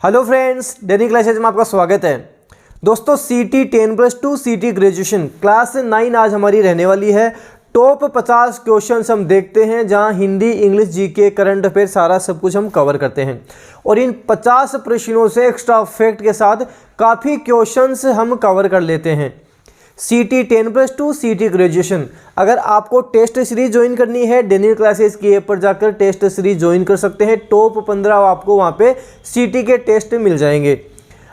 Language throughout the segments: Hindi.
हेलो फ्रेंड्स, डेली क्लासेज में आपका स्वागत है। दोस्तों सीटी 10+2 सीटी ग्रेजुएशन क्लास 9 आज हमारी रहने वाली है। टॉप 50 क्वेश्चंस हम देखते हैं, जहां Hindi, English, GK, current affair सारा सब कुछ हम कवर करते हैं। और इन 50 प्रश्नों से एक्स्ट्रा फैक्ट के साथ काफ़ी क्वेश्चंस हम कवर कर लेते हैं। सीटी 10+2 सीटी ग्रेजुएशन, अगर आपको टेस्ट सीरीज ज्वाइन करनी है, डेली क्लासेस की ऐप पर जाकर टेस्ट सीरीज ज्वाइन कर सकते हैं। टॉप 15 आपको वहाँ पे सीटी के टेस्ट मिल जाएंगे।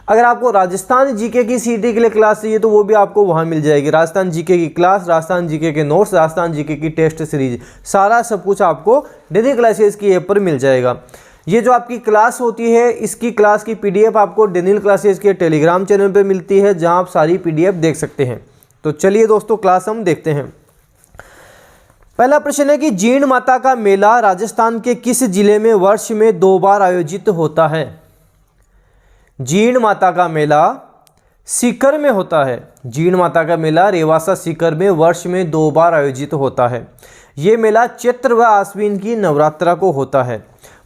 अगर आपको राजस्थान जीके की सीटी के लिए क्लास चाहिए तो वो भी आपको वहाँ मिल जाएगी। राजस्थान जीके की क्लास, राजस्थान जीके के नोट्स, राजस्थान जीके की टेस्ट सीरीज, सारा सब कुछ आपको डेली क्लासेस की ऐप पर मिल जाएगा। ये जो आपकी क्लास होती है, इसकी क्लास की पीडीएफ आपको डेनियल क्लासेस के टेलीग्राम चैनल पे मिलती है, जहां आप सारी पीडीएफ देख सकते हैं। तो चलिए दोस्तों क्लास हम देखते हैं। पहला प्रश्न है कि जीण माता का मेला राजस्थान के किस जिले में वर्ष में 2 बार आयोजित होता है? जीण माता का मेला सीकर में होता है। जीण माता का मेला रेवासा सीकर में वर्ष में 2 बार आयोजित होता है। ये मेला चैत्र व आश्विन की नवरात्रा को होता है।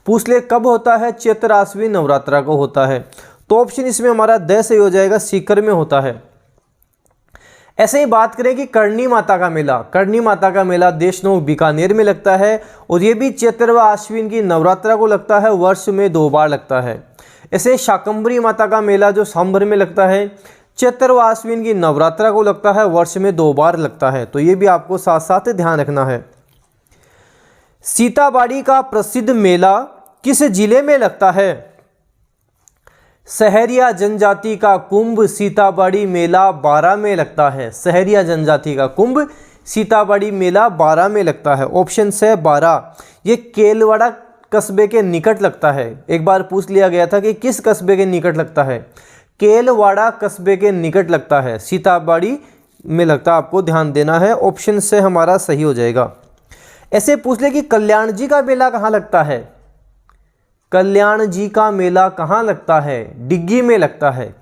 पूछ ले कब होता है? चैत्र आश्विन नवरात्रा को होता है। तो ऑप्शन इसमें हमारा द सही हो जाएगा, सीकर में होता है। ऐसे ही बात करें कि करणी माता का मेला, करणी माता का मेला देशनोक बीकानेर में लगता है और ये भी चैत्र व आश्विन की नवरात्रा को लगता है, वर्ष में 2 बार लगता है। ऐसे शाकंभरी माता का मेला जो सांभर में लगता है, चैत्र व आश्विन की नवरात्रा को लगता है, वर्ष में 2 बार लगता है। तो ये भी आपको साथ साथ ध्यान रखना है। सीताबाड़ी का प्रसिद्ध मेला किस जिले में लगता है? सहरिया जनजाति का कुंभ सीताबाड़ी मेला 12 में लगता है। सहरिया जनजाति का कुंभ सीताबाड़ी मेला 12 में लगता है। ऑप्शन से 12। ये केलवाड़ा कस्बे के निकट लगता है। एक बार पूछ लिया गया था कि किस कस्बे के निकट लगता है? केलवाड़ा कस्बे के निकट लगता है, सीताबाड़ी में लगता है। आपको ध्यान देना है, ऑप्शन से हमारा सही हो जाएगा। ऐसे पूछ ले कि कल्याण जी का मेला कहाँ लगता है? कल्याण जी का मेला कहाँ लगता है? डिग्गी में लगता है।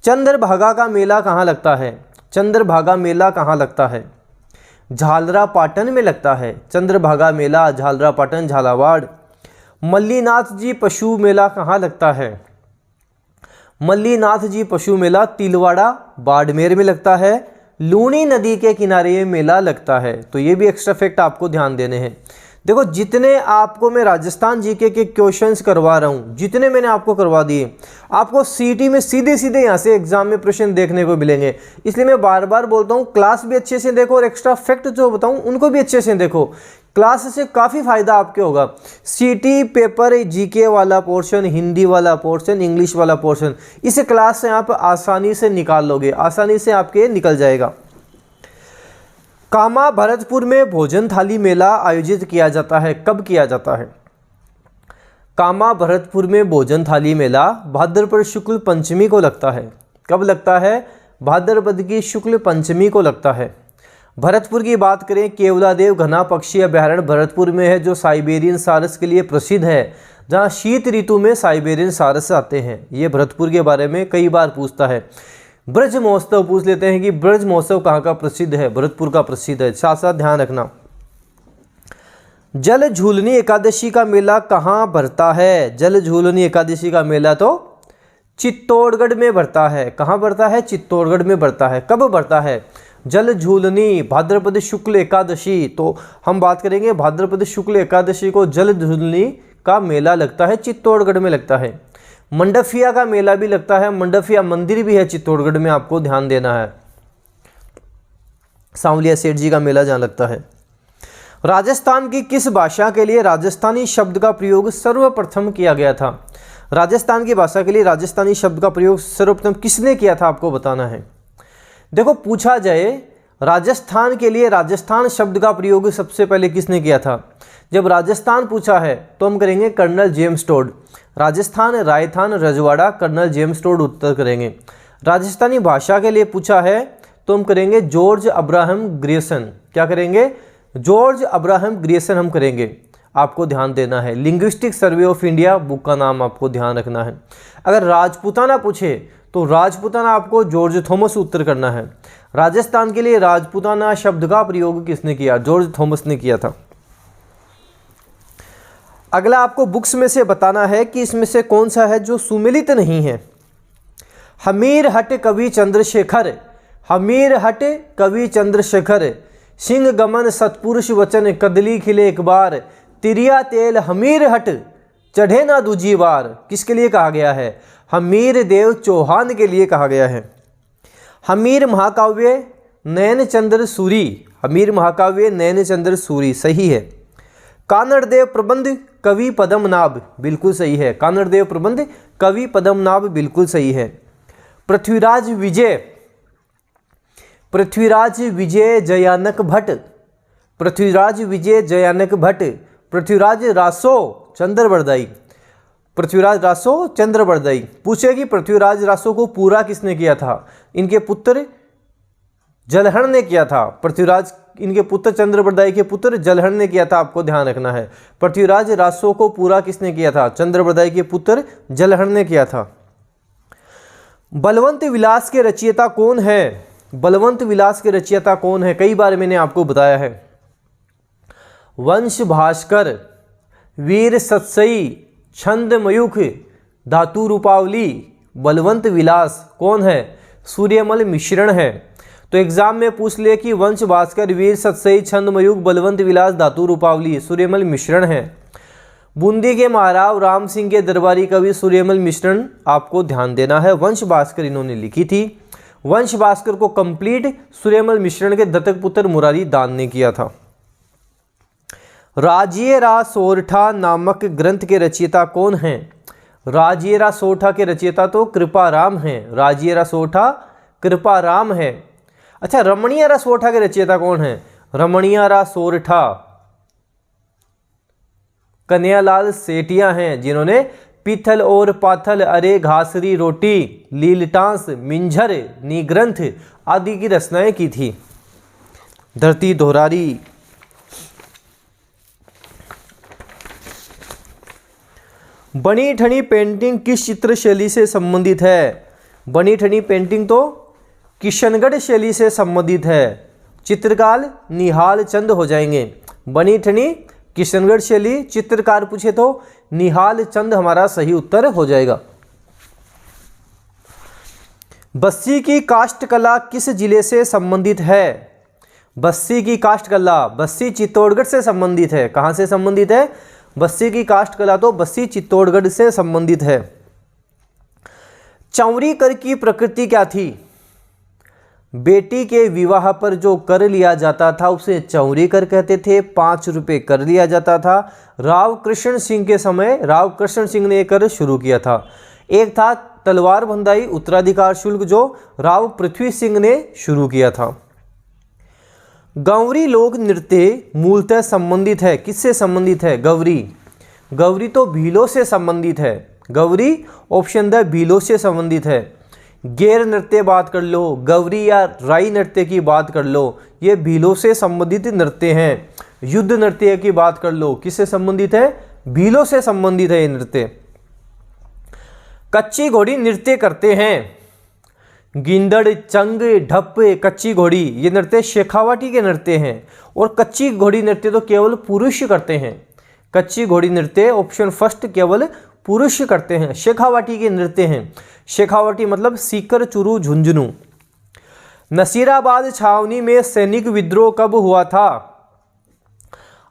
चंद्रभागा का मेला कहाँ लगता है? चंद्रभागा मेला कहाँ लगता है? झालरा पाटन में लगता है। चंद्रभागा मेला झालरा पाटन, झालावाड़। मल्लीनाथ जी पशु मेला कहाँ लगता है? मल्लीनाथ जी पशु मेला तिलवाड़ा, बाड़मेर में लगता है। लूनी नदी के किनारे ये मेला लगता है। तो ये भी एक्स्ट्रा फैक्ट आपको ध्यान देने हैं। देखो, जितने आपको मैं राजस्थान जीके के क्वेश्चंस करवा रहा हूँ, जितने मैंने आपको करवा दिए, आपको सीटी में सीधे सीधे यहाँ से एग्जाम में प्रश्न देखने को मिलेंगे। इसलिए मैं बार बार बोलता हूँ, क्लास भी अच्छे से देखो और एक्स्ट्रा फैक्ट जो बताऊँ उनको भी अच्छे से देखो। क्लास से काफ़ी फायदा आपके होगा। सीटी पेपर जीके वाला पोर्शन, हिंदी वाला पोर्शन, इंग्लिश वाला पोर्शन, इस क्लास से आप आसानी से निकाल लोगे, आसानी से आपके निकल जाएगा। कामा भरतपुर में भोजन थाली मेला आयोजित किया जाता है, कब किया जाता है? कामा भरतपुर में भोजन थाली मेला भाद्रपद शुक्ल पंचमी को लगता है। कब लगता है? भाद्रपद की शुक्ल पंचमी को लगता है। भरतपुर की बात करें, केवलादेव घना पक्षी अभयारण्य भरतपुर में है, जो साइबेरियन सारस के लिए प्रसिद्ध है, जहाँ शीत ऋतु में साइबेरियन सारस आते हैं। ये भरतपुर के बारे में कई बार पूछता है। ब्रज महोत्सव पूछ लेते हैं कि ब्रज महोत्सव कहाँ का प्रसिद्ध है? भरतपुर का प्रसिद्ध है। साथ साथ ध्यान रखना। जल झूलनी एकादशी का मेला कहाँ भरता है? जल झूलनी एकादशी का मेला तो चित्तौड़गढ़ में भरता है। कहाँ भरता है? चित्तौड़गढ़ में भरता है। कब भरता है? जल झूलनी भाद्रपद शुक्ल एकादशी। तो हम बात करेंगे भाद्रपद शुक्ल एकादशी को जल झूलनी का मेला लगता है, चित्तौड़गढ़ में लगता है। मंडफिया का मेला भी लगता है। मंडफिया मंदिर भी है चित्तौड़गढ़ में, आपको ध्यान देना है। सांवलिया सेठ जी का मेला जहाँ लगता है। राजस्थान की किस भाषा के लिए राजस्थानी शब्द का प्रयोग सर्वप्रथम किया गया था? राजस्थान की भाषा के लिए राजस्थानी शब्द का प्रयोग सर्वप्रथम किसने किया था, आपको बताना है। देखो, पूछा जाए राजस्थान के लिए राजस्थान शब्द का प्रयोग सबसे पहले किसने किया था? जब राजस्थान पूछा है तो हम करेंगे colonel James Tod. Rajasthan, Rajasthan, रजवाड़ा, कर्नल जेम्स टोड उत्तर करेंगे। राजस्थानी भाषा के लिए पूछा है तो हम करेंगे जॉर्ज अब्राहम ग्रियर्सन। क्या करेंगे? जॉर्ज अब्राहम ग्रियर्सन हम करेंगे। आपको ध्यान देना है। Linguistic survey of India book का नाम आपको ध्यान रखना है। अगर राजपूताना पूछे तो राजपूताना आपको जॉर्ज थॉमस उत्तर करना है। राजस्थान के लिए राजपूताना शब्द का प्रयोग किसने किया? जॉर्ज थॉमस ने किया था। अगला आपको बुक्स में से बताना है कि इसमें से कौन सा है जो सुमेलित नहीं है। हमीर हट कवि चंद्रशेखर, हमीर हट कवि चंद्रशेखर, सिंह गमन सतपुरुष वचन, कदली खिले एक बार, तिरिया तेल हमीर हट चढ़े ना दूजी बार। किसके लिए कहा गया है? हमीर देव चौहान के लिए कहा गया है। हमीर महाकाव्य नयन चंद्र सूरी, हमीर महाकाव्य नयन चंद्र सूरी सही है। कानड़ देव प्रबंध कवि पद्मनाभ बिल्कुल सही है। कानड़ देव प्रबंध कवि पद्मनाभ बिल्कुल सही है। पृथ्वीराज विजय, पृथ्वीराज विजय जयानक भट्ट, पृथ्वीराज विजय जयानक भट्ट, पृथ्वीराज रासो चंद्रबरदाई, पृथ्वीराज रासो चंद्रबरदाई। पूछेगी पृथ्वीराज रासो को पूरा किसने किया था? इनके पुत्र जलहण ने किया था। पृथ्वीराज इनके पुत्र चंद्रबरदाई के पुत्र जलहण ने किया था, आपको ध्यान रखना है। पृथ्वीराज रासो को पूरा किसने किया था? चंद्रबरदाई के पुत्र जलहण ने किया था। बलवंत विलास के रचयिता कौन है? बलवंत विलास के रचयिता कौन है? कई बार मैंने आपको बताया है। वंश भास्कर, वीर सतसई, छंद मयूख, धातु रूपावली, बलवंत विलास कौन है? सूर्यमल मिश्रण है। तो एग्जाम में पूछ ले कि वंश भास्कर, वीर सतसई, छंद मयूख, बलवंत विलास, धातु रूपावली, सूर्यमल मिश्रण है। बूंदी के महाराव राम सिंह के दरबारी कवि सूर्यमल मिश्रण, आपको ध्यान देना है। वंश भास्कर इन्होंने लिखी थी। वंश भास्कर को कंप्लीट सूर्यमल मिश्रण के दत्तक पुत्र मुरारी दान ने किया था। राजियरा सोरठा नामक ग्रंथ के रचयिता कौन हैं? राजियरा सोरठा के रचयिता तो कृपाराम हैं। राजियरा सोरठा कृपाराम है। अच्छा, रमणीयरा सोरठा के रचयिता कौन हैं? रमणीयरा सोरठा कन्हैयालाल सेठिया हैं, जिन्होंने पीथल और पाथल, अरे घासरी रोटी, लीलटांस, मिंझर, निग्रंथ आदि की रचनाएं की थी। धरती दोहरारी, बनी ठनी पेंटिंग किस चित्र शैली से संबंधित है? बनी ठनी पेंटिंग तो किशनगढ़ शैली से संबंधित है। चित्रकार निहाल चंद हो जाएंगे। बनी ठनी किशनगढ़ शैली, चित्रकार पूछे तो निहाल चंद हमारा सही उत्तर हो जाएगा। बस्सी की काष्ठ कला किस जिले से संबंधित है? बस्सी की काष्ठ कला, बस्सी चित्तौड़गढ़ से संबंधित है। कहां से संबंधित है? बस्सी की काष्ठ कला तो बस्सी चित्तौड़गढ़ से संबंधित है। चौरी कर की प्रकृति क्या थी? बेटी के विवाह पर जो कर लिया जाता था उसे चौरी कर कहते थे। 5 रुपये कर लिया जाता था। राव कृष्ण सिंह के समय राव कृष्ण सिंह ने कर शुरू किया था। एक था तलवार बंधाई उत्तराधिकार शुल्क, जो राव पृथ्वी सिंह ने शुरू किया था। गौरी लोक नृत्य मूलतः संबंधित है, किससे संबंधित है? गौरी, गौरी तो भीलों से संबंधित है। गौरी ऑप्शन द भीलों से संबंधित है। गैर नृत्य बात कर लो, गौरी या राई नृत्य की बात कर लो, ये भीलों से संबंधित नृत्य हैं। युद्ध नृत्य की बात कर लो, किससे संबंधित है? भीलों से संबंधित है ये नृत्य। कच्ची घोड़ी नृत्य करते हैं। गिंदड़, चंग, ढप, कच्ची घोड़ी, ये नृत्य शेखावाटी के नृत्य हैं। और कच्ची घोड़ी नृत्य तो केवल पुरुष करते हैं। कच्ची घोड़ी नृत्य ऑप्शन फर्स्ट केवल पुरुष करते हैं। शेखावाटी के नृत्य हैं। शेखावाटी मतलब सीकर, चुरू, झुंझुनू। नसीराबाद छावनी में सैनिक विद्रोह कब हुआ था?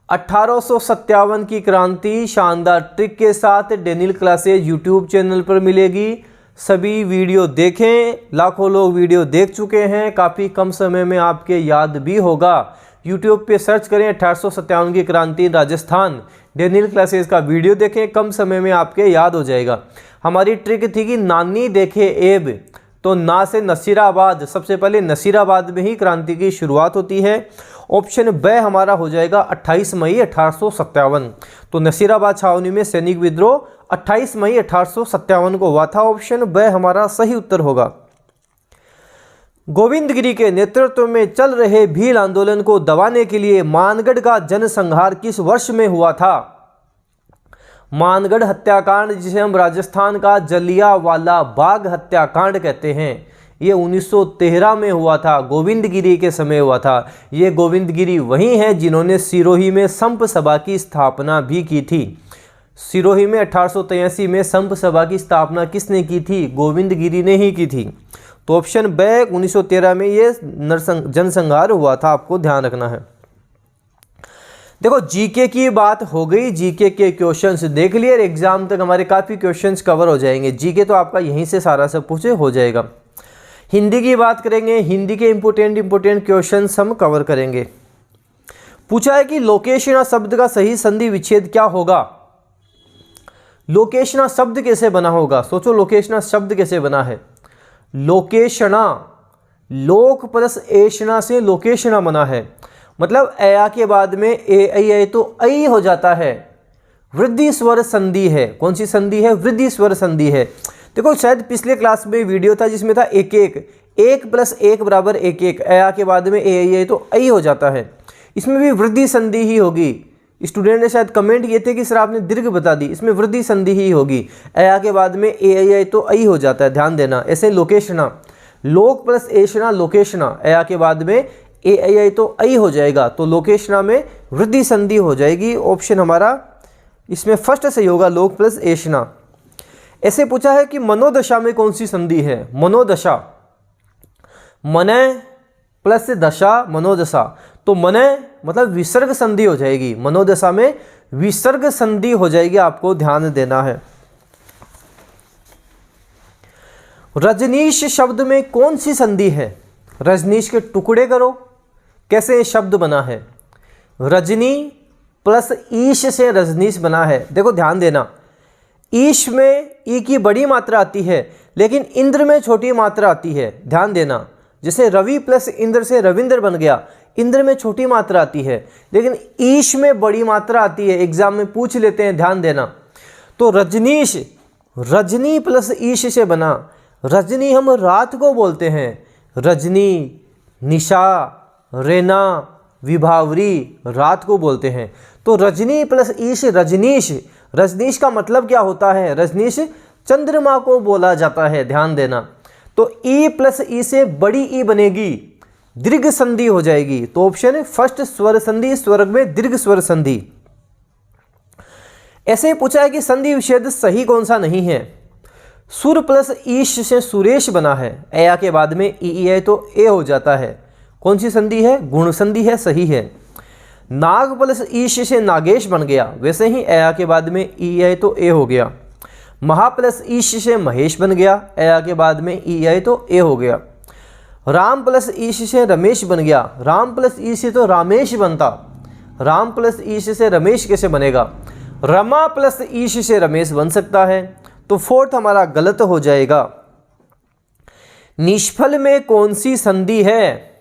1857 की क्रांति शानदार ट्रिक के साथ डेनियल क्लासेज यूट्यूब चैनल पर मिलेगी। सभी वीडियो देखें, लाखों लोग वीडियो देख चुके हैं, काफ़ी कम समय में आपके याद भी होगा। यूट्यूब पे सर्च करें 1857 की क्रांति राजस्थान, डेनियल क्लासेज का वीडियो देखें, कम समय में आपके याद हो जाएगा। हमारी ट्रिक थी कि नानी देखे एब, तो ना से नसीराबाद, सबसे पहले नसीराबाद में ही क्रांति की शुरुआत होती है। ऑप्शन ब हमारा हो जाएगा 28 मई 1857। तो नसीराबाद छावनी में सैनिक विद्रोह 28 मई 1857 को हुआ था। ऑप्शन ब हमारा सही उत्तर होगा। गोविंदगिरी के नेतृत्व में चल रहे भील आंदोलन को दबाने के लिए मानगढ़ का जनसंहार किस वर्ष में हुआ था? मानगढ़ हत्याकांड, जिसे हम राजस्थान का जलियांवाला बाग हत्याकांड कहते हैं, ये 1913 में हुआ था। गोविंदगिरी के समय हुआ था। ये गोविंदगिरी वही है जिन्होंने सिरोही में संप सभा की स्थापना भी की थी। सिरोही में 1883 में संप सभा की स्थापना किसने की थी? गोविंद गिरी ने ही की थी। तो ऑप्शन ब 1913 में ये जनसंहार हुआ था, आपको ध्यान रखना है। देखो जीके की बात हो गई, जीके के क्वेश्चंस देख लिए, एग्जाम तक हमारे काफ़ी क्वेश्चंस कवर हो जाएंगे। जीके तो आपका यहीं से सारा सब कुछ हो जाएगा। हिंदी की बात करेंगे, हिंदी के इंपोर्टेंट क्वेश्चंस हम कवर करेंगे। पूछा है कि लोकेशना शब्द का सही संधि विच्छेद क्या होगा? लोकेशना शब्द कैसे बना होगा? सोचो, लोकेशना शब्द कैसे बना है? लोकेशना, लोक प्लस एशना से लोकेशना बना है, मतलब अया के बाद में ए आई आई तो आई हो जाता है, वृद्धि स्वर संधि है। कौन सी संधि है? वृद्धि स्वर संधि है। देखो शायद पिछले क्लास में वीडियो था जिसमें था एक प्लस एक बराबर एक, अया के बाद में ए आई आई तो आई हो जाता है, इसमें भी वृद्धि संधि ही होगी। स्टूडेंट ने शायद कमेंट किए थे कि सर आपने दीर्घ बता दी, इसमें वृद्धि संधि ही होगी, अया के बाद में ए आई आई तो आई हो जाता है, ध्यान देना। ऐसे लोकेशना, लोक प्लस एशना लोकेशना, अया के बाद में ए आई आई तो आई हो जाएगा, तो लोकेशना में वृद्धि संधि हो जाएगी। ऑप्शन हमारा इसमें फर्स्ट सही होगा, लोक प्लस एशना। ऐसे पूछा है कि मनोदशा में कौन सी संधि है? मनोदशा, मनय प्लस दशा मनोदशा, तो मनय मतलब विसर्ग संधि हो जाएगी, मनोदशा में विसर्ग संधि हो जाएगी, आपको ध्यान देना है। रजनीश शब्द में कौन सी संधि है? रजनीश के टुकड़े करो, कैसे शब्द बना है? रजनी प्लस ईश से रजनीश बना है। देखो ध्यान देना, ईश में ई की बड़ी मात्रा आती है, लेकिन इंद्र में छोटी मात्रा आती है, ध्यान देना। जैसे रवि प्लस इंद्र से रविंद्र बन गया, इंद्र में छोटी मात्रा आती है, लेकिन ईश में बड़ी मात्रा आती है, एग्जाम में पूछ लेते हैं, ध्यान देना। तो रजनीश, रजनी प्लस ईश से बना। रजनी हम रात को बोलते हैं, रजनी, निशा, रेना, विभावरी, रात को बोलते हैं। तो रजनी प्लस ईश रजनीश, रजनीश का मतलब क्या होता है? रजनीश चंद्रमा को बोला जाता है, ध्यान देना। तो ई प्लस ई से बड़ी ई बनेगी, दीर्घ संधि हो जाएगी, तो ऑप्शन फर्स्ट स्वर संधि, स्वर्ग में दीर्घ स्वर संधि। ऐसे ही पूछा है कि संधि विच्छेद सही कौन सा नहीं है? सुर प्लस ईश से सुरेश बना है, अया के बाद में ई आई तो ए हो जाता है, कौन सी संधि है? गुण संधि है, सही है। नाग प्लस ईश से नागेश बन गया, वैसे ही अया के बाद में ई आई तो ए हो गया। महा प्लस ईश से महेश बन गया, अया के बाद में ई आई तो ए हो गया। राम प्लस ईश से रमेश बन गया, राम प्लस ईश से तो रामेश बनता, राम प्लस ईश से रमेश कैसे बनेगा? रमा प्लस ईश से रमेश बन सकता है, तो फोर्थ हमारा गलत हो जाएगा। निष्फल में कौन सी संधि है?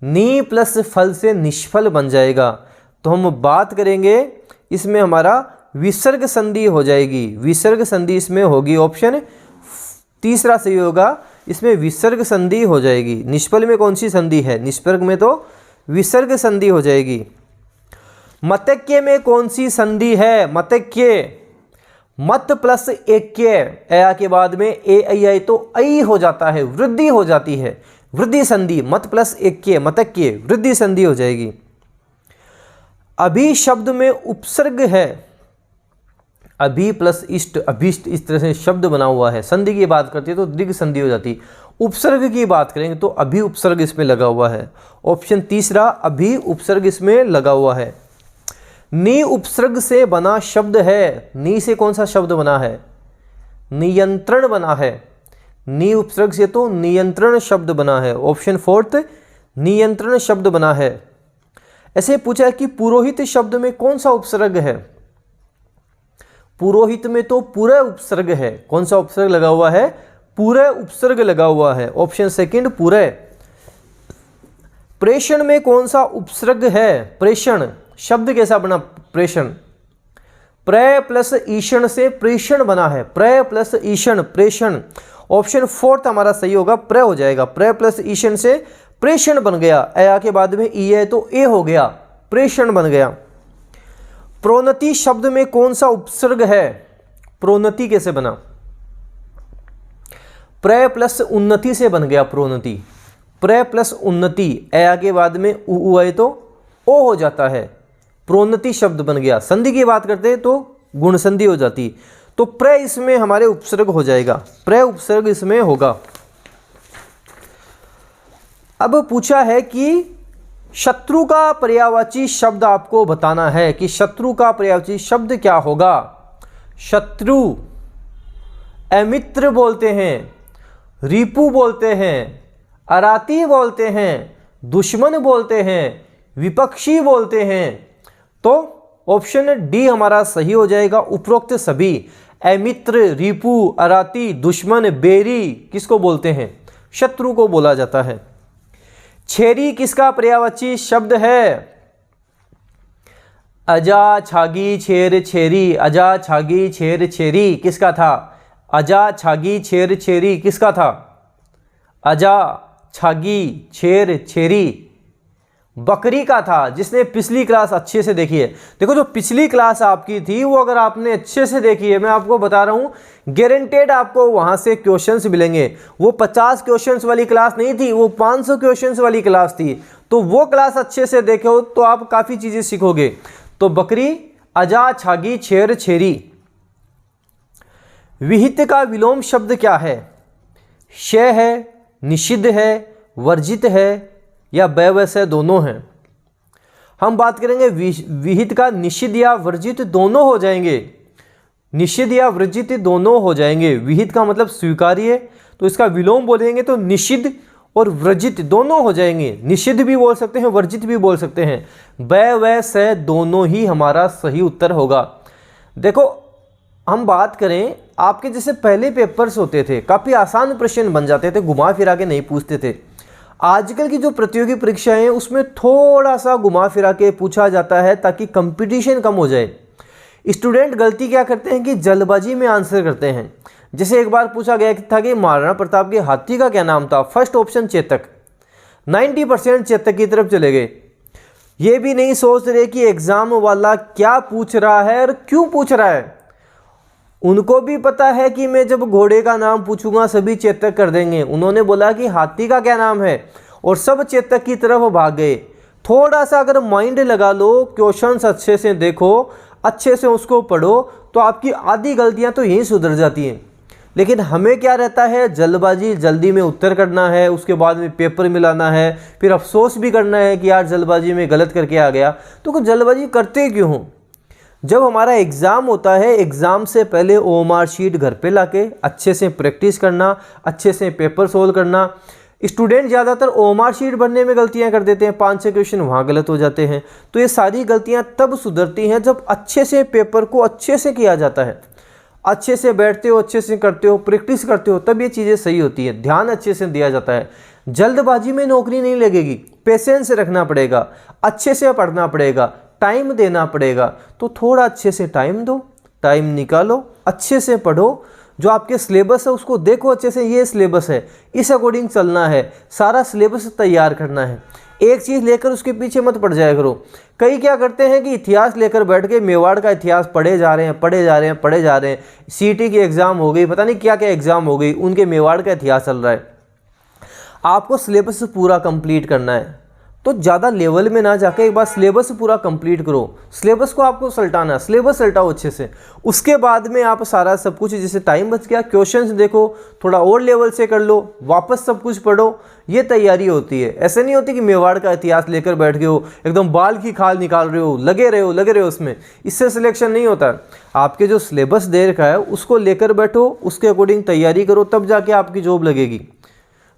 नी प्लस फल से निष्फल बन जाएगा, तो हम बात करेंगे इसमें हमारा विसर्ग संधि हो जाएगी, विसर्ग संधि इसमें होगी, ऑप्शन तीसरा सही होगा, इसमें विसर्ग संधि हो जाएगी। निष्फल में कौन सी संधि है? निष्फल में तो विसर्ग संधि हो जाएगी। मतक्य में कौन सी संधि है? मतक्य, मत प्लस एक्य, अया के बाद में ए आई आई तो आई हो जाता है, वृद्धि हो जाती है, वृद्धि संधि, मत प्लस एक्य, मतक्य, वृद्धि संधि हो जाएगी। अभी शब्द में उपसर्ग है, अभी प्लस इष्ट, अभिष्ट, इस तरह से शब्द बना हुआ है, संधि की बात करती है तो दीर्घ संधि हो जाती। उपसर्ग की बात करेंगे तो अभी उपसर्ग इसमें लगा हुआ है, ऑप्शन तीसरा अभी उपसर्ग इसमें लगा हुआ है। नी उपसर्ग से बना शब्द है, नी से कौन सा शब्द बना है? नियंत्रण बना है, नी उपसर्ग से तो नियंत्रण शब्द बना है, ऑप्शन फोर्थ नियंत्रण शब्द बना है। ऐसे पूछा है कि पुरोहित शब्द में कौन सा उपसर्ग है? पुरोहित में तो पूरा उपसर्ग है, कौन सा उपसर्ग लगा हुआ है? पूरा उपसर्ग लगा हुआ है, ऑप्शन सेकंड पूरा। प्रेषण में कौन सा उपसर्ग है? प्रेषण शब्द कैसा बना? प्रेषण, प्र प्लस ईषण से प्रेषण बना है, प्र प्लस ईषण प्रेषण, ऑप्शन फोर्थ हमारा सही होगा, प्र हो जाएगा। प्र प्लस ईषण से प्रेषण बन गया, अया के बाद में ई है तो ए हो गया, प्रेषण बन गया। प्रोन्नति शब्द में कौन सा उपसर्ग है? प्रोन्नति कैसे बना? प्र प्लस उन्नति से बन गया प्रोन्नति, प्र प्लस उन्नति, अया के बाद में उ है तो ओ हो जाता है, प्रोन्नति शब्द बन गया। संधि की बात करते हैं तो गुण संधि हो जाती, तो प्र इसमें हमारे उपसर्ग हो जाएगा, प्र उपसर्ग इसमें होगा। अब पूछा है कि शत्रु का पर्यायवाची शब्द आपको बताना है कि शत्रु का पर्यायवाची शब्द क्या होगा। शत्रु अमित्र बोलते हैं, रिपु बोलते हैं, अराती बोलते हैं, दुश्मन बोलते हैं, विपक्षी बोलते हैं। तो ऑप्शन डी हमारा सही हो जाएगा। उपरोक्त सभी अमित्र, रिपु, अराती, दुश्मन, बेरी किसको बोलते हैं? शत्रु को बोला जाता है। छेरी किसका पर्यायवाची शब्द है? अजा, छागी, छेर, छेरी। अजा, छागी, छेर, छेरी किसका था? अजा, छागी, छेर, छेरी किसका था? अजा, छागी, छेर, छेरी बकरी का था। जिसने पिछली क्लास अच्छे से देखी है, देखो जो पिछली क्लास आपकी थी वो अगर आपने अच्छे से देखी है, मैं आपको बता रहा हूँ गारंटेड आपको वहाँ से क्वेश्चंस मिलेंगे। वो 50 क्वेश्चंस वाली क्लास नहीं थी, वो 500 क्वेश्चंस वाली क्लास थी। तो वो क्लास अच्छे से देखे हो तो आप काफ़ी चीज़ें सीखोगे। तो बकरी, अजा, छागी, छेर, छेरी। विहित का विलोम शब्द क्या है? शय है, निषिद्ध है, वर्जित है या व्यवस है, दोनों हैं। हम बात करेंगे विहित का, निषिद्ध या वर्जित दोनों हो जाएंगे। निषिद्ध या वर्जित दोनों हो जाएंगे। विहित का मतलब स्वीकार्य, तो इसका विलोम बोलेंगे तो निषिद्ध और वर्जित दोनों हो जाएंगे। निषिद्ध भी बोल सकते हैं, वर्जित भी बोल सकते हैं। व्यवस है दोनों ही हमारा सही उत्तर होगा। देखो हम बात करें, आपके जैसे पहले पेपर्स होते थे, काफ़ी आसान प्रश्न बन जाते थे, घुमा फिरा के नहीं पूछते थे। आजकल की जो प्रतियोगी परीक्षाएं हैं उसमें थोड़ा सा घुमा फिरा के पूछा जाता है ताकि कंपटीशन कम हो जाए। स्टूडेंट गलती क्या करते हैं कि जल्दबाजी में आंसर करते हैं। जैसे एक बार पूछा गया था कि महाराणा प्रताप के हाथी का क्या नाम था? First option Chetak. 90% चेतक की तरफ चले गए। ये भी नहीं सोच रहे कि एग्जाम वाला क्या पूछ रहा है और क्यों पूछ रहा है। उनको भी पता है कि मैं जब घोड़े का नाम पूछूंगा सभी चेतक कर देंगे। उन्होंने बोला कि हाथी का क्या नाम है और सब चेतक की तरफ भाग गए। थोड़ा सा अगर माइंड लगा लो, क्वेश्चंस अच्छे से देखो, अच्छे से उसको पढ़ो, तो आपकी आधी गलतियां तो यहीं सुधर जाती हैं। लेकिन हमें क्या रहता है, जल्दबाजी, जल्दी में उत्तर करना है, उसके बाद में पेपर मिलाना है, फिर अफसोस भी करना है कि यार जल्दबाजी में गलत करके आ गया। तो जल्दबाजी करते क्यों हो? जब हमारा एग्ज़ाम होता है, एग्ज़ाम से पहले ओएमआर शीट घर पे लाके अच्छे से प्रैक्टिस करना, अच्छे से पेपर सोल्व करना। स्टूडेंट ज़्यादातर ओएमआर शीट भरने में गलतियां कर देते हैं, 5-6 क्वेश्चन वहाँ गलत हो जाते हैं। तो ये सारी गलतियां तब सुधरती हैं जब अच्छे से पेपर को अच्छे से किया जाता है, अच्छे से बैठते हो, अच्छे से करते हो, प्रैक्टिस करते हो, तब ये चीज़ें सही होती है। ध्यान अच्छे से दिया जाता है। जल्दबाजी में नौकरी नहीं लगेगी, पेशेंस रखना पड़ेगा, अच्छे से पढ़ना पड़ेगा, टाइम देना पड़ेगा। तो थोड़ा अच्छे से टाइम दो, टाइम निकालो, अच्छे से पढ़ो, जो आपके सिलेबस है उसको देखो अच्छे से। ये सिलेबस है, इस अकॉर्डिंग चलना है, सारा सिलेबस तैयार करना है। एक चीज़ लेकर उसके पीछे मत पड़ जाया करो। कई क्या करते हैं कि इतिहास लेकर बैठ के मेवाड़ का इतिहास पढ़े जा रहे हैं, पढ़े जा रहे हैं, पढ़े जा रहे हैं। सीटी की एग्ज़ाम हो गई, पता नहीं क्या क्या एग्ज़ाम हो गई, उनके मेवाड़ का इतिहास चल रहा है। आपको सिलेबस पूरा कंप्लीट करना है, तो ज़्यादा लेवल में ना जाके एक बार सिलेबस पूरा कंप्लीट करो। सिलेबस को आपको सल्टाना है, सिलेबस सल्टाओ अच्छे से। उसके बाद में आप सारा सब कुछ, जैसे टाइम बच गया, क्वेश्चंस देखो, थोड़ा और लेवल से कर लो, वापस सब कुछ पढ़ो। ये तैयारी होती है। ऐसे नहीं होती कि मेवाड़ का इतिहास लेकर बैठ गए हो, एकदम बाल की खाल निकाल रहे हो, लगे रहे हो उसमें। इससे सिलेक्शन नहीं होता। आपके जो सिलेबस दे रखा है उसको लेकर बैठो, उसके अकॉर्डिंग तैयारी करो, तब जाके आपकी जॉब लगेगी।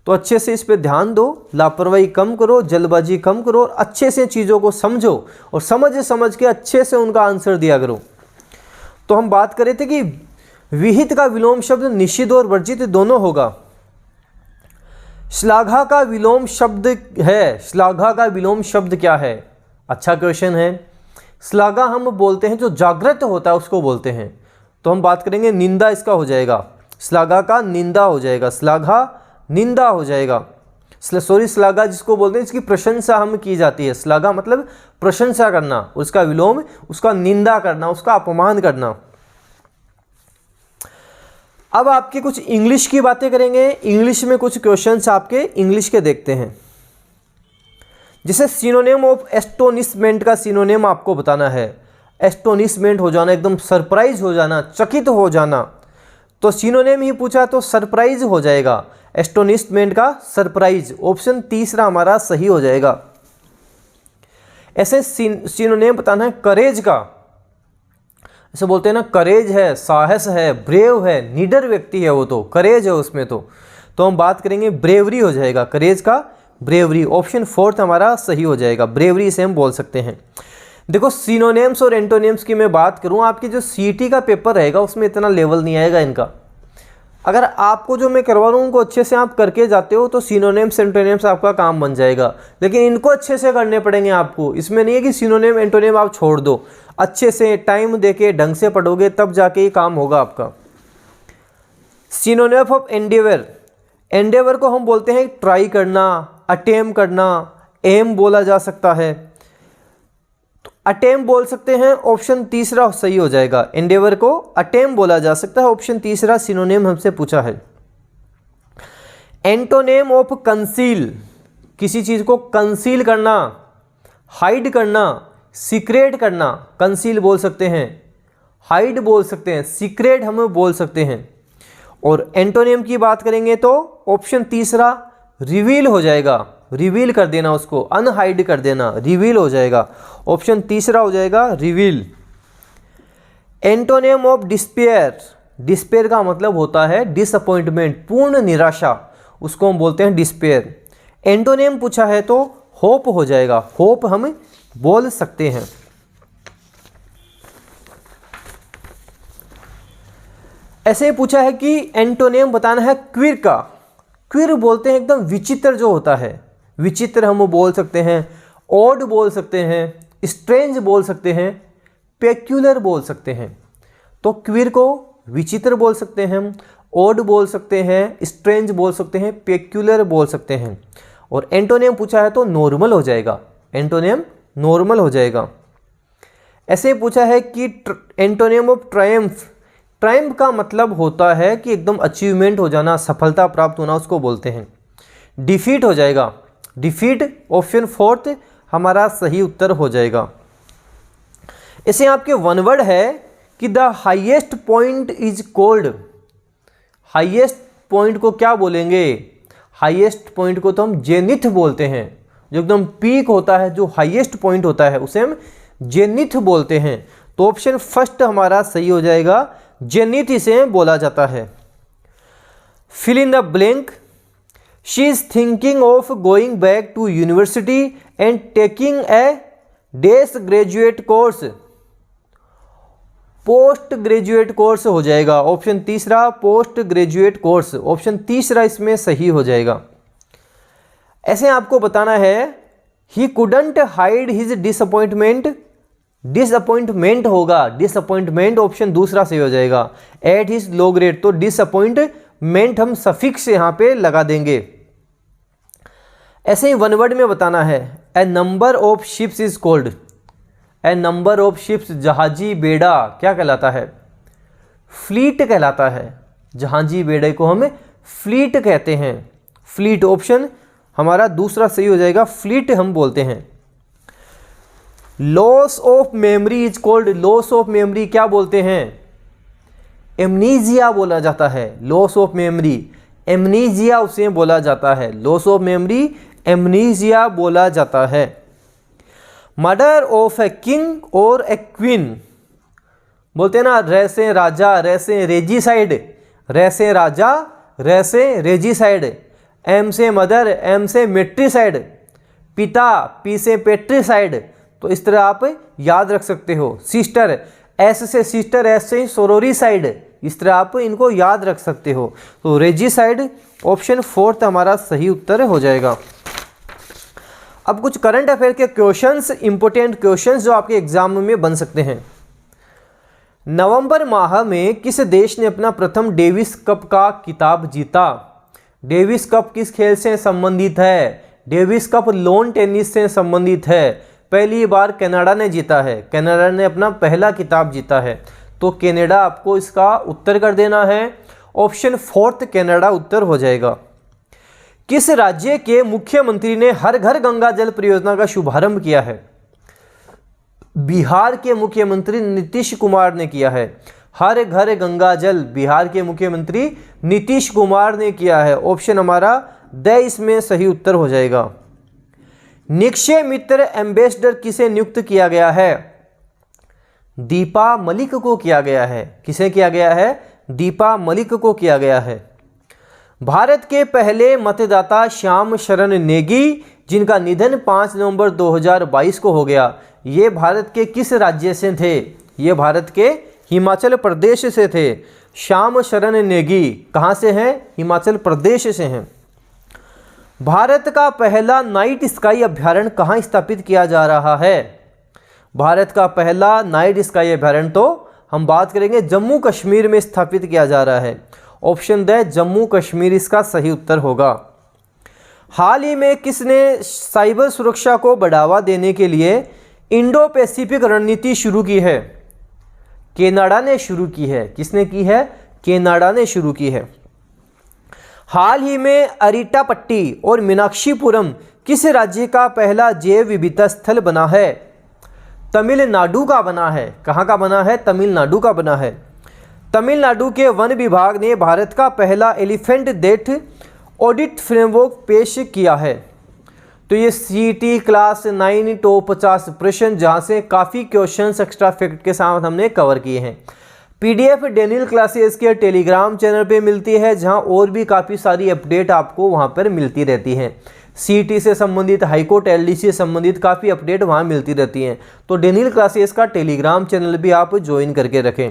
तो अच्छे से इस पे ध्यान दो, लापरवाही कम करो, जल्दबाजी कम करो और अच्छे से चीज़ों को समझो और समझ के अच्छे से उनका आंसर दिया करो। तो हम बात कर रहे थे कि विहित का विलोम शब्द निषिद्ध और वर्जित दोनों होगा। श्लाघा का विलोम शब्द है। श्लाघा का विलोम शब्द क्या है? अच्छा क्वेश्चन है। श्लाघा हम बोलते हैं जो जागृत होता है उसको बोलते हैं। तो हम बात करेंगे निंदा, इसका हो जाएगा। श्लाघा का निंदा हो जाएगा, श्लाघा निंदा हो जाएगा। श्लाघा जिसको बोलते हैं, इसकी प्रशंसा हम की जाती है। श्लाघा मतलब प्रशंसा करना, उसका विलोम उसका निंदा करना, उसका अपमान करना। अब आपके कुछ इंग्लिश की बातें करेंगे। इंग्लिश में कुछ क्वेश्चंस आपके इंग्लिश के देखते हैं। जैसे सिनोनिम ऑफ एस्टोनिशमेंट का सिनोनिम आपको बताना है। एस्टोनिशमेंट हो जाना, एकदम सरप्राइज हो जाना, चकित हो जाना। तो सिनोनिम ही पूछा तो सरप्राइज हो जाएगा, एस्टोनिशमेंट का सरप्राइज। ऑप्शन तीसरा हमारा सही हो जाएगा। ऐसे सिनोनिम बताना है करेज का, ऐसे बोलते हैं ना, करेज है, साहस है, ब्रेव है, निडर व्यक्ति है, वो तो करेज है उसमें। तो हम बात करेंगे ब्रेवरी हो जाएगा, करेज का ब्रेवरी। ऑप्शन फोर्थ हमारा सही हो जाएगा, ब्रेवरी से हम बोल सकते हैं। देखो सिनोनिम्स और एंटोनिम्स की मैं बात करूं, आपकी जो सीटी का पेपर रहेगा उसमें इतना लेवल नहीं आएगा इनका। अगर आपको जो मैं करवा रहा हूँ उनको अच्छे से आप करके जाते हो तो सिनोनिम्स एंटोनिम्स आपका काम बन जाएगा, लेकिन इनको अच्छे से करने पड़ेंगे आपको। इसमें नहीं है कि सिनोनिम एंटोनिम आप छोड़ दो, अच्छे से टाइम देके ढंग से पढ़ोगे तब जाके ये काम होगा आपका। सिनोनिम ऑफ एंडेवर, एंडेवर को हम बोलते हैं ट्राई करना, अटेम्प्ट करना, एम बोला जा सकता है, तो अटेम्प्ट बोल सकते हैं। ऑप्शन तीसरा सही हो जाएगा, एंडेवर को अटेम्प्ट बोला जा सकता है, ऑप्शन तीसरा सिनोनिम हमसे पूछा है। एंटोनिम ऑफ कंसील, किसी चीज को कंसील करना, हाइड करना, सीक्रेट करना, कंसील बोल सकते हैं, हाइड बोल सकते हैं, सीक्रेट हम बोल सकते हैं। और एंटोनिम की बात करेंगे तो ऑप्शन तीसरा रिवील हो जाएगा, रिवील कर देना उसको, अनहाइड कर देना, रिवील हो जाएगा, ऑप्शन तीसरा हो जाएगा reveal. Antonym of despair, despair का मतलब होता है डिसअपॉइंटमेंट, पूर्ण निराशा, उसको हम बोलते हैं डिस्पेयर। एंटोनिम पूछा है तो होप हो जाएगा, होप हम बोल सकते हैं। ऐसे ही पूछा है कि एंटोनिम बताना है क्विर का, क्विर बोलते हैं एकदम विचित्र जो होता है, विचित्र हम बोल सकते हैं, ऑड बोल सकते हैं, स्ट्रेंज बोल सकते हैं, पेक्यूलर बोल सकते हैं। तो क्विर को विचित्र बोल सकते हैं, ऑड बोल सकते हैं, स्ट्रेंज बोल सकते हैं, पेक्यूलर बोल सकते हैं। और एंटोनिम पूछा है तो नॉर्मल हो जाएगा, एंटोनिम नॉर्मल हो जाएगा। ऐसे पूछा है कि एंटोनिम ऑफ ट्रायम्फ, ट्रायम्फ का मतलब होता है कि एकदम अचीवमेंट हो जाना, सफलता प्राप्त होना, उसको बोलते हैं। डिफीट हो जाएगा, डिफीट ऑप्शन फोर्थ हमारा सही उत्तर हो जाएगा। इसे आपके वन वर्ड है कि the highest point is called, highest point को क्या बोलेंगे, हाईएस्ट पॉइंट को तो हम जेनिथ बोलते हैं, जो एकदम पीक होता है, जो हाईएस्ट पॉइंट होता है उसे हम जेनिथ बोलते हैं। तो ऑप्शन फर्स्ट हमारा सही हो जाएगा, जेनिथ इसे बोला जाता है। Fill in the blank, she is thinking of going back to university and taking a डेस graduate course, post graduate course हो जाएगा, ऑप्शन तीसरा पोस्ट ग्रेजुएट कोर्स, ऑप्शन तीसरा इसमें सही हो जाएगा। ऐसे आपको बताना है he couldn't hide his disappointment, disappointment होगा, डिसअपॉइंटमेंट ऑप्शन दूसरा सही हो जाएगा। एट हिज लो ग्रेड, तो डिसअपॉइंटमेंट हम सफिक्स यहां पे लगा देंगे। ऐसे ही वन वर्ड में बताना है a number of ships is called, a number of ships, जहाजी बेड़ा क्या कहलाता है, फ्लीट कहलाता है, जहाजी बेड़े को हम फ्लीट कहते हैं, फ्लीट ऑप्शन हमारा दूसरा सही हो जाएगा, फ्लीट हम बोलते हैं। Loss of memory is called, loss of memory क्या बोलते हैं, एमनीजिया बोला जाता है, लॉस ऑफ मेमोरी एमनीजिया उसे बोला जाता है, लॉस ऑफ मेमोरी एमनीजिया बोला जाता है। मर्डर ऑफ ए किंग और ए क्वीन, बोलते हैं ना रैसे राजा, रैसे रेजिसाइड, रैसे राजा, रैसे रेजिसाइड, एम से मदर, एम से मेट्रीसाइड, पिता, पी से पेट्रीसाइड, तो इस तरह आप याद रख सकते हो। सिस्टर, एस से सिस्टर, एस से सोरोरीसाइड, इस तरह आप इनको याद रख सकते हो। तो रेजिसाइड ऑप्शन फोर्थ हमारा सही उत्तर हो जाएगा। अब कुछ करंट अफेयर के क्वेश्चंस, इंपोर्टेंट क्वेश्चंस जो आपके एग्जाम में बन सकते हैं। नवंबर माह में किस देश ने अपना प्रथम डेविस कप का खिताब जीता, डेविस कप किस खेल से संबंधित है, डेविस कप लॉन टेनिस से संबंधित है, पहली बार कनाडा ने जीता है, कनाडा ने अपना पहला खिताब जीता है, तो कनाडा आपको इसका उत्तर कर देना है, ऑप्शन फोर्थ कनाडा उत्तर हो जाएगा। किस राज्य के मुख्यमंत्री ने हर घर गंगा जल परियोजना का शुभारंभ किया है, बिहार के मुख्यमंत्री नीतीश कुमार ने किया है। हर घर गंगा जल बिहार के मुख्यमंत्री नीतीश कुमार ने किया है। ऑप्शन हमारा द इसमें सही उत्तर हो जाएगा। निक्षय मित्र एम्बेसडर किसे नियुक्त किया गया है? दीपा मलिक को किया गया है। किसे किया गया है? दीपा मलिक को किया गया है। भारत के पहले मतदाता श्याम शरण नेगी, जिनका निधन 5 नवंबर 2022 को हो गया, ये भारत के किस राज्य से थे? ये भारत के हिमाचल प्रदेश से थे। श्याम शरण नेगी कहाँ से हैं? हिमाचल प्रदेश से हैं। भारत का पहला नाइट स्काई अभ्यारण्य कहाँ स्थापित किया जा रहा है? भारत का पहला नाइट स्काई अभ्यारण्य तो हम बात करेंगे जम्मू कश्मीर में स्थापित किया जा रहा है। ऑप्शन द जम्मू कश्मीर इसका सही उत्तर होगा। हाल ही में किसने साइबर सुरक्षा को बढ़ावा देने के लिए इंडो पैसिफिक रणनीति शुरू की है? कनाडा ने शुरू की है। किसने की है? कनाडा ने शुरू की है। हाल ही में अरिटापट्टी और मीनाक्षीपुरम किस राज्य का पहला जैव विविधता स्थल बना है? तमिलनाडु का बना है। कहाँ का बना है? तमिलनाडु का बना है। तमिलनाडु के वन विभाग ने भारत का पहला एलिफेंट डेथ ऑडिट फ्रेमवर्क पेश किया है। तो ये सीटी क्लास 9 टॉप 50 प्रश्न, जहाँ से काफ़ी क्वेश्चंस एक्स्ट्रा फैक्ट के साथ हमने कवर किए हैं। पीडीएफ डेनियल क्लासेस के टेलीग्राम चैनल पे मिलती है, जहां और भी काफ़ी सारी अपडेट आपको वहां पर मिलती रहती हैं। सीटी से संबंधित, हाईकोर्ट, एलडीसी से संबंधित काफ़ी अपडेट वहां मिलती रहती हैं। तो डेनियल क्लासेस का टेलीग्राम चैनल भी आप ज्वाइन करके रखें।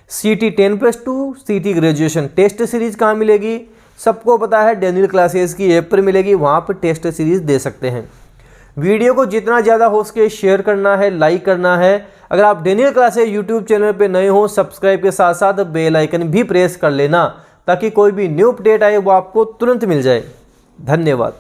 सीटी 10+2 सीटी ग्रेजुएशन टेस्ट सीरीज कहाँ मिलेगी? सबको पता है, डेनियल क्लासेस की ऐप पर मिलेगी, वहाँ पर टेस्ट सीरीज दे सकते हैं। वीडियो को जितना ज़्यादा हो सके शेयर करना है, लाइक करना है। अगर आप डेनियल क्लासेस यूट्यूब चैनल पे नए हो, सब्सक्राइब के साथ साथ बेल आइकन भी प्रेस कर लेना, ताकि कोई भी न्यू अपडेट आए वो आपको तुरंत मिल जाए। धन्यवाद।